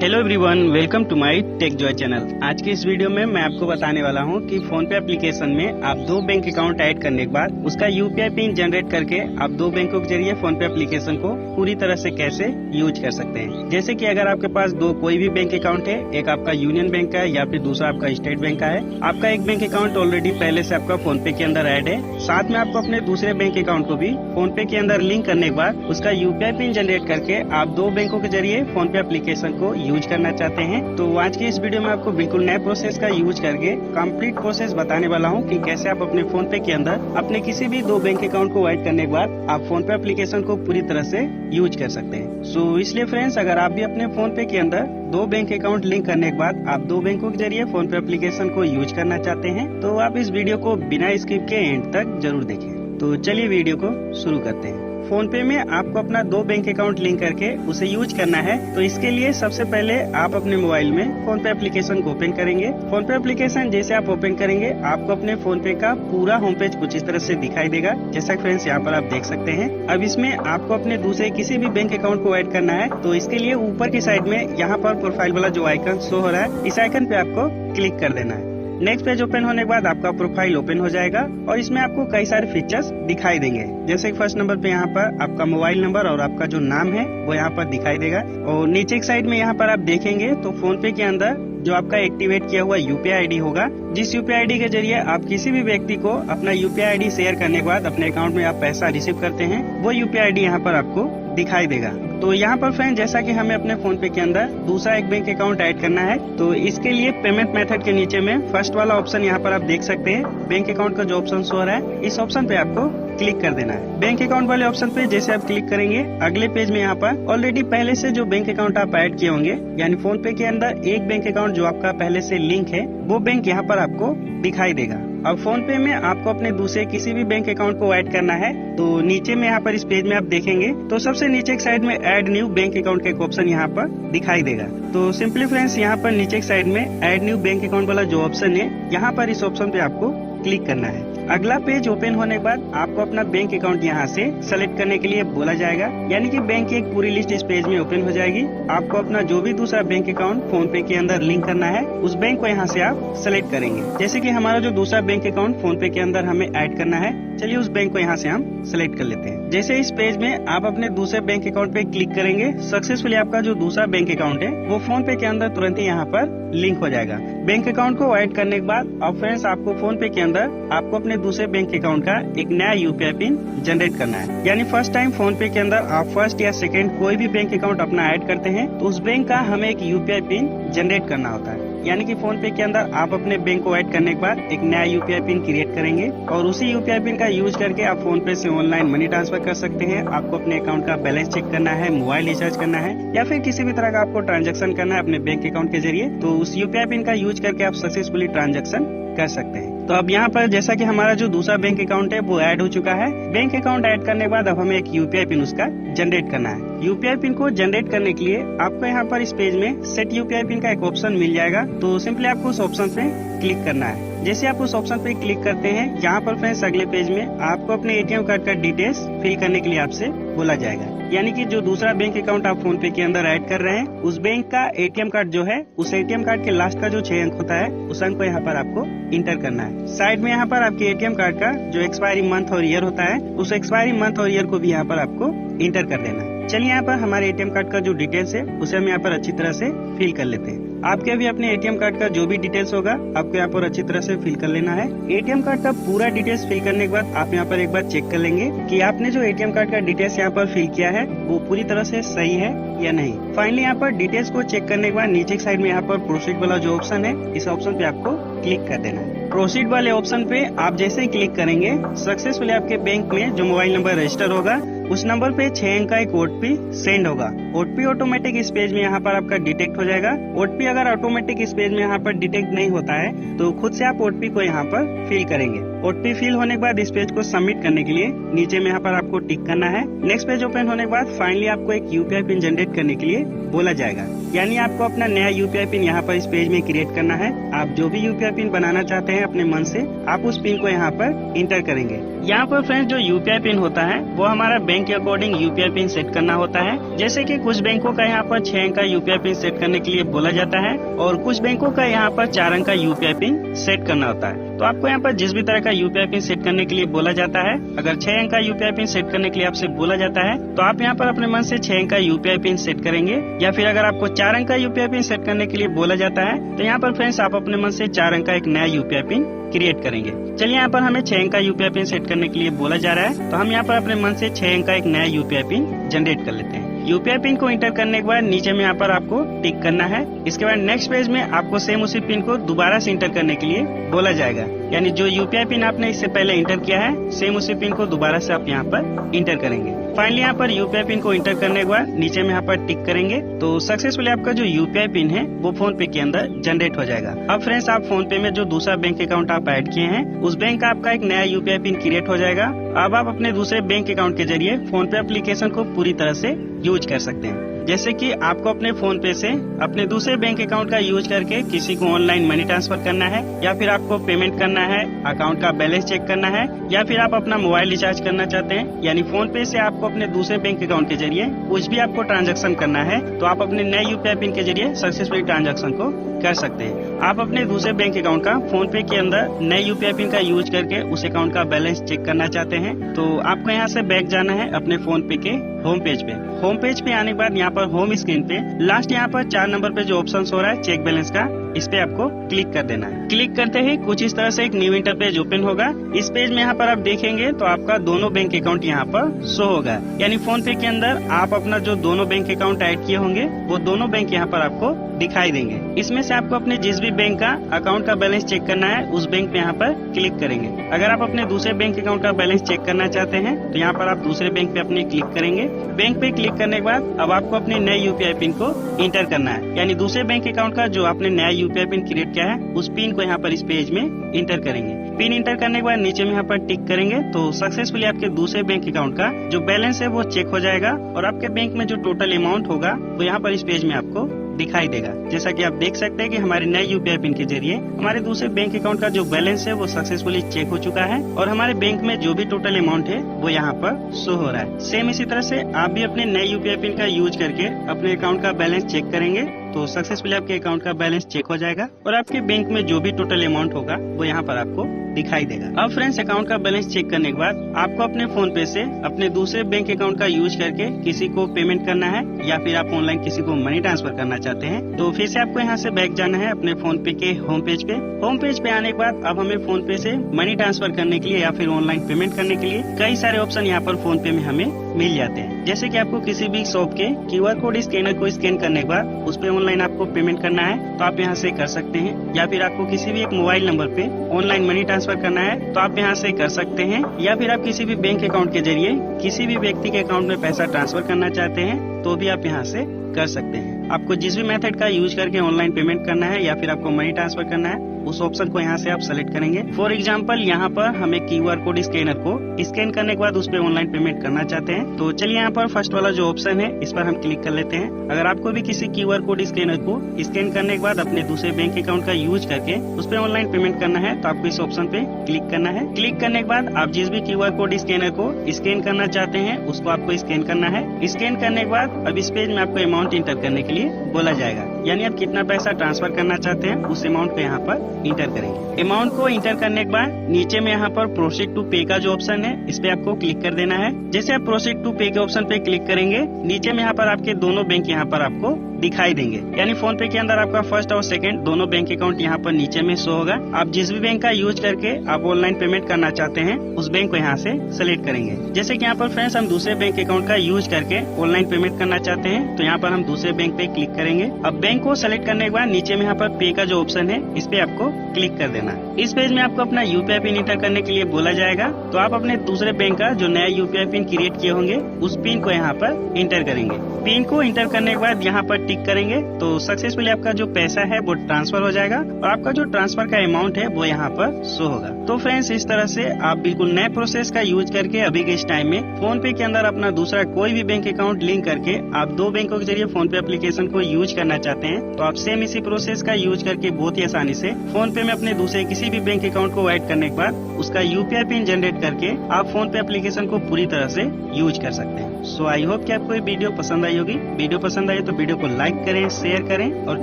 Hello everyone, welcome to my tech joy channel. आज की इस वीडियो में मैं आपको बताने वाला हूं कि फोन पे एप्लीकेशन में आप दो बैंक अकाउंट ऐड करने के बाद उसका यूपीआई पिन जनरेट करके आप दो बैंकों के जरिए फोन पे एप्लीकेशन को पूरी तरह से कैसे यूज कर सकते हैं। जैसे कि अगर आपके पास दो कोई भी बैंक अकाउंट है, एक आपका यूनियन बैंक का है या फिर दूसरा आपका स्टेट बैंक का है, आपका एक बैंक अकाउंट ऑलरेडी पहले से आपका फोन पे के अंदर ऐड है, साथ में आपको अपने दूसरे बैंक अकाउंट को भी फोन पे के अंदर लिंक करने के बाद उसका यूपीआई पिन जनरेट करके आप दो बैंकों के जरिए फोन पे एप्लीकेशन को यूज करना चाहते हैं। तो आज की इस वीडियो में आपको बिल्कुल नए प्रोसेस का यूज करके कंप्लीट प्रोसेस बताने वाला हूं कि कैसे आप अपने फोन पे के अंदर अपने किसी भी दो बैंक अकाउंट को ऐड करने के बाद आप फोन पे एप्लीकेशन को पूरी तरह से यूज कर सकते हैं। इसलिए फ्रेंड्स, अगर आप भी अपने फोन पे के अंदर दो बैंक अकाउंट लिंक करने के बाद आप दो बैंकों के जरिए फोन पे एप्लीकेशन को यूज करना चाहते हैं तो आप इस वीडियो को बिना स्किप के एंड तक जरूर देखें। तो चलिए वीडियो को शुरू करते हैं। फोन पे में आपको अपना दो बैंक अकाउंट लिंक करके उसे यूज करना है। तो इसके लिए सबसे पहले आप अपने मोबाइल में फोन पे एप्लीकेशन को ओपन करेंगे। फोन पे एप्लीकेशन जैसे आप ओपन करेंगे आपको अपने फोन पे का पूरा होम पेज कुछ इस तरह से दिखाई देगा, जैसा फ्रेंड्स यहाँ पर आप देख सकते हैं। अब इसमें आपको अपने दूसरे किसी भी बैंक अकाउंट को ऐड करना है। तो इसके लिए ऊपर की साइड में यहाँ पर प्रोफाइल वाला जो आइकन शो हो रहा है, इस आइकन पे आपको क्लिक कर देना है। नेक्स्ट पेज ओपन होने के बाद आपका प्रोफाइल ओपन हो जाएगा और इसमें आपको कई सारे फीचर्स दिखाई देंगे। जैसे फर्स्ट नंबर पे यहाँ पर आपका मोबाइल नंबर और आपका जो नाम है वो यहाँ पर दिखाई देगा और नीचे की साइड में यहाँ पर आप देखेंगे तो फोन पे के अंदर जो आपका एक्टिवेट किया हुआ यूपीआई आईडी होगा, जिस यूपीआई आईडी के जरिए आप किसी भी व्यक्ति को अपना यूपीआई आईडी शेयर करने के बाद अपने अकाउंट में आप पैसा रिसीव करते हैं, वो यूपीआई आईडी यहाँ पर आपको दिखाई देगा। तो यहाँ पर फ्रेंड, जैसा कि हमें अपने फोन पे के अंदर दूसरा एक बैंक अकाउंट ऐड करना है तो इसके लिए पेमेंट मेथड के नीचे में फर्स्ट वाला ऑप्शन यहाँ पर आप देख सकते हैं, बैंक अकाउंट का जो ऑप्शन शो हो रहा है, इस ऑप्शन पे आपको क्लिक कर देना है। बैंक अकाउंट वाले ऑप्शन पे जैसे आप क्लिक करेंगे अगले पेज में यहाँ पर ऑलरेडी पहले से जो बैंक अकाउंट आप ऐड किए होंगे, यानी फोन पे के अंदर एक बैंक अकाउंट जो आपका पहले से लिंक है वो बैंक यहाँ पर आपको दिखाई देगा। अब फोन पे में आपको अपने दूसरे किसी भी बैंक अकाउंट को ऐड करना है तो नीचे में यहाँ पर इस पेज में आप देखेंगे तो सबसे नीचे की साइड में ऐड न्यू बैंक अकाउंट का एक ऑप्शन यहाँ पर दिखाई देगा। तो सिंपली फ्रेंड्स, यहाँ पर नीचे की साइड में ऐड न्यू बैंक अकाउंट वाला जो ऑप्शन है, यहाँ पर इस ऑप्शन पे आपको क्लिक करना है। अगला पेज ओपन होने के बाद आपको अपना बैंक अकाउंट यहाँ से सेलेक्ट करने के लिए बोला जाएगा, यानी कि बैंक की एक पूरी लिस्ट इस पेज में ओपन हो जाएगी। आपको अपना जो भी दूसरा बैंक अकाउंट फोन पे के अंदर लिंक करना है उस बैंक को यहाँ से आप सेलेक्ट करेंगे। जैसे कि हमारा जो दूसरा बैंक अकाउंट फोन पे के अंदर हमें ऐड करना है, चलिए उस बैंक को यहाँ से हम सेलेक्ट कर लेते हैं। जैसे इस पेज में आप अपने दूसरे बैंक अकाउंट पे क्लिक करेंगे, सक्सेसफुली आपका जो दूसरा बैंक अकाउंट है वो फोन पे के अंदर तुरंत ही यहाँ पर लिंक हो जाएगा। बैंक अकाउंट को ऐड करने के बाद अब फ्रेंड्स, आपको फोन पे के अंदर आपको अपने दूसरे बैंक अकाउंट का एक नया यूपीआई पिन जनरेट करना है। यानी फर्स्ट टाइम फोन पे के अंदर आप फर्स्ट या सेकेंड कोई भी बैंक अकाउंट अपना ऐड करते हैं तो उस बैंक का हमें एक यूपीआई पिन जनरेट करना होता है। यानी कि फोन पे के अंदर आप अपने बैंक को ऐड करने के बाद एक नया यूपीआई पिन क्रिएट करेंगे और उसी यूपीआई पिन का यूज करके आप फोन पे से ऑनलाइन मनी ट्रांसफर कर सकते हैं। आपको अपने अकाउंट का बैलेंस चेक करना है, मोबाइल रिचार्ज करना है या फिर किसी भी तरह का आपको ट्रांजैक्शन करना है अपने बैंक अकाउंट के जरिए, तो उस यूपीआई पिन का यूज करके आप सक्सेसफुली ट्रांजैक्शन कर सकते हैं। तो अब यहाँ पर जैसा कि हमारा जो दूसरा बैंक अकाउंट है वो ऐड हो चुका है। बैंक अकाउंट ऐड करने के बाद अब हमें एक यूपीआई पिन उसका जनरेट करना है। यूपीआई पिन को जनरेट करने के लिए आपको यहाँ पर इस पेज में सेट यूपीआई पिन का एक ऑप्शन मिल जाएगा। तो सिंपली आपको उस ऑप्शन पे क्लिक करना है। जैसे आप उस ऑप्शन पे क्लिक करते हैं, यहाँ पर फ्रेंड्स अगले पेज में आपको अपने एटीएम कार्ड का डिटेल्स फिल करने के लिए आपसे बोला जाएगा। यानी कि जो दूसरा बैंक अकाउंट आप फोन पे के अंदर ऐड कर रहे हैं उस बैंक का एटीएम कार्ड जो है, उस एटीएम कार्ड के लास्ट का जो 6 अंक होता है उस अंक को यहाँ पर आपको इंटर करना है। साइड में यहाँ पर आपके एटीएम कार्ड का जो एक्सपायरी मंथ और ईयर होता है उस एक्सपायरी मंथ और ईयर को भी यहाँ पर आपको इंटर कर देना है। चलिए यहाँ पर हमारे एटीएम कार्ड का जो डिटेल्स है उसे हम यहाँ पर अच्छी तरह से फिल कर लेते हैं। आपके भी अपने एटीएम कार्ड का जो भी डिटेल्स होगा आपको यहाँ पर अच्छी तरह से फिल कर लेना है। एटीएम कार्ड का पूरा डिटेल्स फिल करने के बाद आप यहाँ पर एक बार चेक कर लेंगे कि आपने जो एटीएम कार्ड का डिटेल्स यहाँ पर फिल किया है वो पूरी तरह से सही है या नहीं। फाइनली यहाँ पर डिटेल्स को चेक करने के बाद नीचे की साइड में यहाँ पर प्रोसीड वाला जो ऑप्शन है, इस ऑप्शन पे आपको क्लिक कर देना है। प्रोसीड वाले ऑप्शन पे आप जैसे ही क्लिक करेंगे सक्सेसफुली आपके बैंक में जो मोबाइल नंबर रजिस्टर होगा उस नंबर पे 6 अंक का एक ओटीपी सेंड होगा। ओटीपी ऑटोमेटिक इस पेज में यहाँ पर आपका डिटेक्ट हो जाएगा। ओटीपी अगर ऑटोमेटिक इस पेज में यहाँ पर डिटेक्ट नहीं होता है तो खुद से आप ओटीपी को यहाँ पर फिल करेंगे। ओटीपी फिल होने के बाद इस पेज को सबमिट करने के लिए नीचे में यहाँ पर आपको टिक करना है। नेक्स्ट पेज ओपन होने के बाद फाइनली आपको एक यूपीआई पिन जनरेट करने के लिए बोला जाएगा, यानी आपको अपना नया यूपीआई पिन यहाँ पर इस पेज में क्रिएट करना है। आप जो भी यूपीआई पिन बनाना चाहते हैं अपने मन से, आप उस पिन को यहाँ पर इंटर करेंगे। यहाँ पर फ्रेंड्स जो यूपीआई पिन होता है वो हमारा बैंक के अकॉर्डिंग यूपीआई पिन सेट करना होता है। जैसे कि कुछ बैंकों का यहाँ पर 6 अंक का यूपीआई पिन सेट करने के लिए बोला जाता है और कुछ बैंकों का यहाँ पर 4 अंक का यूपीआई पिन सेट करना होता है। तो आपको यहाँ पर जिस भी तरह का यूपीआई पिन सेट करने के लिए बोला जाता है, अगर 6 अंक का यूपीआई पिन सेट करने के लिए आपसे बोला जाता है तो आप यहाँ पर अपने मन से 6 अंक का यूपीआई पिन सेट करेंगे, या फिर अगर आपको 4 अंक का यूपीआई पिन सेट करने के लिए बोला जाता है तो यहाँ पर फ्रेंड्स आप अपने मन से 4 अंक का एक नया यूपीआई पिन क्रिएट करेंगे। चलिए यहाँ पर हमें 6 अंक का यूपीआई पिन सेट करने के लिए बोला जा रहा है, तो हम यहाँ पर अपने मन से 6 अंक का एक नया यूपीआई पिन जनरेट कर लेते हैं। यूपीआई पिन को इंटर करने के बाद नीचे में यहाँ पर आपको टिक करना है। इसके बाद नेक्स्ट पेज में आपको सेम उसी पिन को दोबारा से इंटर करने के लिए बोला जाएगा, यानी जो यूपीआई पिन आपने इससे पहले इंटर किया है सेम उसी पिन को दोबारा से आप यहाँ पर इंटर करेंगे। फाइनली यहाँ पर यूपीआई पिन को इंटर करने के बाद नीचे में यहाँ पर टिक करेंगे तो सक्सेसफुली आपका जो यूपीआई पिन है वो फोन पे के अंदर जनरेट हो जाएगा। अब फ्रेंड्स आप फोन पे में जो दूसरा बैंक अकाउंट आप ऐड किए हैं उस बैंक का आपका एक नया यूपीआई पिन क्रिएट हो जाएगा। अब आप अपने दूसरे बैंक अकाउंट के जरिए फोन पे एप्लीकेशन को पूरी तरह से यूज कर सकते हैं। जैसे कि आपको अपने फोन पे से अपने दूसरे बैंक अकाउंट का यूज करके किसी को ऑनलाइन मनी ट्रांसफर करना है, या फिर आपको पेमेंट करना है, अकाउंट का बैलेंस चेक करना है, या फिर आप अपना मोबाइल रिचार्ज करना चाहते हैं, यानी फोन पे से आपको अपने दूसरे बैंक अकाउंट के जरिए कुछ भी आपको ट्रांजैक्शन करना है तो आप अपने नए यूपीआई पिन के जरिए सक्सेसफुली ट्रांजैक्शन को कर सकते हैं। आप अपने दूसरे बैंक अकाउंट का फोन पे के अंदर नए यूपीआई पिन का यूज करके उस अकाउंट का बैलेंस चेक करना चाहते हैं तो आपको यहाँ से बैक जाना है अपने फोन पे के होम पेज पे। होम पेज पे आने के बाद यहाँ पर होम स्क्रीन पे लास्ट यहाँ पर 4 नंबर पे जो ऑप्शन हो रहा है चेक बैलेंस का, इस पे आपको क्लिक कर देना है। क्लिक करते ही कुछ इस तरह से एक न्यू इंटरपेज ओपन होगा। इस पेज में यहाँ पर आप देखेंगे तो आपका दोनों बैंक अकाउंट यहाँ पर शो होगा, यानी फोन पे के अंदर आप अपना जो दोनों बैंक अकाउंट ऐड किए होंगे वो दोनों बैंक यहाँ पर आपको दिखाई देंगे। इसमें से आपको अपने जिस भी बैंक का अकाउंट का बैलेंस चेक करना है उस बैंक पे यहाँ पर क्लिक करेंगे। अगर आप अपने दूसरे बैंक अकाउंट का बैलेंस चेक करना चाहते हैं तो यहाँ पर आप दूसरे बैंक पे अपने क्लिक करेंगे। बैंक पे क्लिक करने के बाद अब आपको अपने नए यूपीआई पिन को इंटर करना है, यानी दूसरे बैंक अकाउंट का जो आपने नया यूपीआई पिन क्रिएट किया है उस पिन को यहाँ पर इस पेज में इंटर करेंगे। पिन इंटर करने के बाद नीचे में यहाँ पर टिक करेंगे तो सक्सेसफुली आपके दूसरे बैंक अकाउंट का जो बैलेंस है वो चेक हो जाएगा और आपके बैंक में जो टोटल अमाउंट होगा वो यहाँ पर इस पेज में आपको दिखाई देगा। जैसा कि आप देख सकते हैं कि हमारे नए यूपीआई पिन के जरिए हमारे दूसरे बैंक अकाउंट का जो बैलेंस है वो सक्सेसफुली चेक हो चुका है और हमारे बैंक में जो भी टोटल अमाउंट है वो यहाँ पर शो हो रहा है। सेम इसी तरह से आप भी अपने नए यूपीआई पिन का यूज करके अपने अकाउंट का बैलेंस चेक करेंगे तो सक्सेसफुली आपके अकाउंट का बैलेंस चेक हो जाएगा और आपके बैंक में जो भी टोटल अमाउंट होगा वो यहाँ पर आपको दिखाई देगा। अब फ्रेंड्स अकाउंट का बैलेंस चेक करने के बाद आपको अपने फोन पे से अपने दूसरे बैंक अकाउंट का यूज करके किसी को पेमेंट करना है या फिर आप ऑनलाइन किसी को मनी ट्रांसफर करना चाहते हैं तो फिर से आपको यहाँ से बैक जाना है अपने फोन पे के होम पेज पे। होम पेज पे आने के बाद अब हमें फोन पे से मनी ट्रांसफर करने के लिए या फिर ऑनलाइन पेमेंट करने के लिए कई सारे ऑप्शन यहाँ पर फोन पे में हमें मिल जाते हैं। जैसे कि आपको किसी भी शॉप के QR कोड स्कैनर को स्कैन करने के बाद उस पे ऑनलाइन आपको पेमेंट करना है तो आप यहाँ से कर सकते हैं, या फिर आपको किसी भी एक मोबाइल नंबर पे ऑनलाइन मनी ट्रांसफर करना है तो आप यहाँ से कर सकते हैं, या फिर आप किसी भी बैंक अकाउंट के जरिए किसी भी व्यक्ति के अकाउंट में पैसा ट्रांसफर करना चाहते हैं तो भी आप यहाँ से कर सकते हैं। आपको जिस भी मेथड का यूज करके ऑनलाइन पेमेंट करना है या फिर आपको मनी ट्रांसफर करना है उस ऑप्शन को यहाँ से आप सेलेक्ट करेंगे। फॉर एग्जांपल यहाँ पर हमें QR कोड स्कैनर को स्कैन करने के बाद उस पर ऑनलाइन पेमेंट करना चाहते हैं तो चलिए यहाँ पर फर्स्ट वाला जो ऑप्शन है इस पर हम क्लिक कर लेते हैं। अगर आपको भी किसी QR कोड स्कैनर को स्कैन करने के बाद अपने दूसरे बैंक अकाउंट का यूज करके उस पर ऑनलाइन पेमेंट करना है तो आपको इस ऑप्शन पे क्लिक करना है। क्लिक करने के बाद आप जिस भी QR कोड स्कैनर को स्कैन करना चाहते हैं उसको आपको स्कैन करना है। स्कैन करने के बाद अब इस पेज में आपको अमाउंट इंटर करने के लिए बोला जाएगा, यानी आप कितना पैसा ट्रांसफर करना चाहते हैं उस अमाउंट को यहाँ पर इंटर करेंगे। अमाउंट को इंटर करने के बाद नीचे में यहाँ पर प्रोसीड टू पे का जो ऑप्शन है इस पे आपको क्लिक कर देना है। जैसे आप प्रोसीड टू पे के ऑप्शन पे क्लिक करेंगे नीचे में यहाँ पर आपके दोनों बैंक यहाँ पर आपको दिखाई देंगे, यानी फोन पे के अंदर आपका फर्स्ट और सेकंड दोनों बैंक अकाउंट यहाँ पर नीचे में शो होगा। आप जिस भी बैंक का यूज करके आप ऑनलाइन पेमेंट करना चाहते हैं उस बैंक को यहाँ से सेलेक्ट करेंगे। जैसे कि यहाँ पर फ्रेंड्स हम दूसरे बैंक अकाउंट का यूज करके ऑनलाइन पेमेंट करना चाहते हैं तो यहाँ पर हम दूसरे बैंक पे क्लिक करेंगे। अब बैंक को सेलेक्ट करने के बाद नीचे में यहाँ पर पे का जो ऑप्शन है इस पे आपको क्लिक कर देना है। इस पेज में आपको अपना यूपीआई पिन इंटर करने के लिए बोला जाएगा तो आप अपने दूसरे बैंक का जो नया यूपीआई पिन क्रिएट किए होंगे उस पिन को यहाँ पर इंटर करेंगे। पिन को इंटर करने के बाद यहाँ पर टिक करेंगे तो सक्सेसफुली आपका जो पैसा है वो ट्रांसफर हो जाएगा और आपका जो ट्रांसफर का अमाउंट है वो यहाँ पर शो होगा। तो फ्रेंड्स, इस तरह से आप बिल्कुल नए प्रोसेस का यूज करके अभी के इस टाइम में फोन पे के अंदर अपना दूसरा कोई भी बैंक अकाउंट लिंक करके आप दो बैंकों के जरिए फोन पे एप्लीकेशन को यूज करना चाहते हैं तो आप सेम इसी प्रोसेस का यूज करके बहुत ही आसानी से फोन पे में अपने दूसरे किसी भी बैंक अकाउंट को ऐड करने के बाद उसका यूपीआई पिन जनरेट करके आप फोन पे एप्लीकेशन को पूरी तरह से यूज कर सकते हैं। सो आई होप कि आपको ये वीडियो पसंद आई होगी। वीडियो पसंद आई तो वीडियो को लाइक करें, शेयर करें और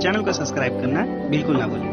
चैनल को सब्सक्राइब करना बिल्कुल ना भूलें।